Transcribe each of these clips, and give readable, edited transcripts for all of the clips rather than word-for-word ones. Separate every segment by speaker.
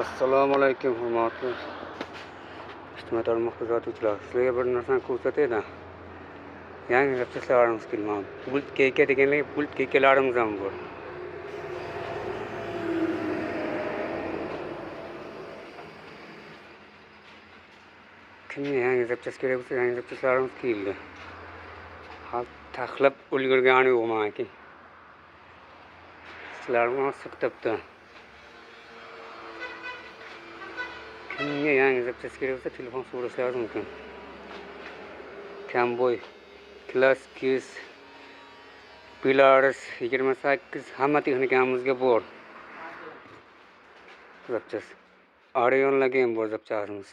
Speaker 1: Assalomu alaykum, hurmatli ijtimoiy kuzatuvchilar. Sizlarga bir narsani ko'rsatayda. Yangi rapslarimiz kelmoqda. Bulut keka deganlar bulut kekalarimiz ham bor. Kimga yangi rapchas kerak bo'lsa, yangi rapchaslarimiz keldi. Xalq taxlab ulgurgani yo'q meniki. Sizlarga siqtabdi. Kimga yangi rapchas kerak bo'lsa, telefon so'rashlaringiz mumkin. Kamboy, Class Kiss, Belarus 28 hamma texnikamizga bor. Rapchas. Orionlarga ham bor rapchasimiz.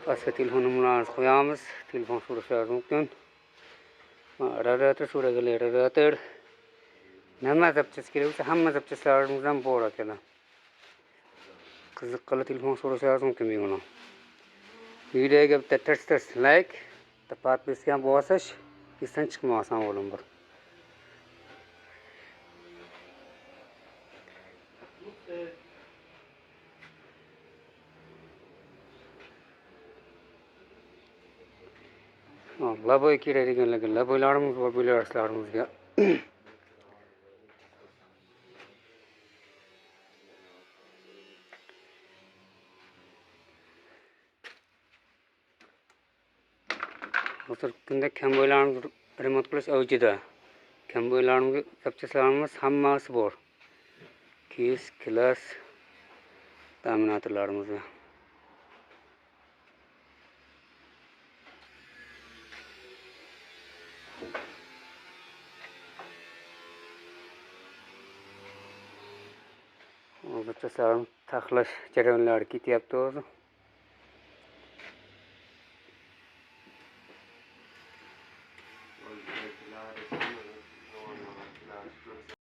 Speaker 1: Pastga telefon numaramizni qo'yamiz. Telefon so'rashlaringiz mumkin. Radiator so'raganlar radiator. Nima rapchas kerak bo'lsa, hamma rapchaslarimiz ham bor akalar. Qiziqqanlar telefon so'rashlaringiz mumkin bemalol. Videoga bitta ters like, bitta podpiska ham bosish, esdan chiqmasin o'g'lim bir. Laboy kerak deganlarga laboylarimiz bor, Belaruslarimizga. Hozir kunda kamboylarimiz remont qilish avjida. Kamboylarimizga rapchaslarimiz hammasi bor. Kiss, Class ta'minatorlarimiz. Rapchaslarimiz taxlash jarayonlari ketyapti hozir.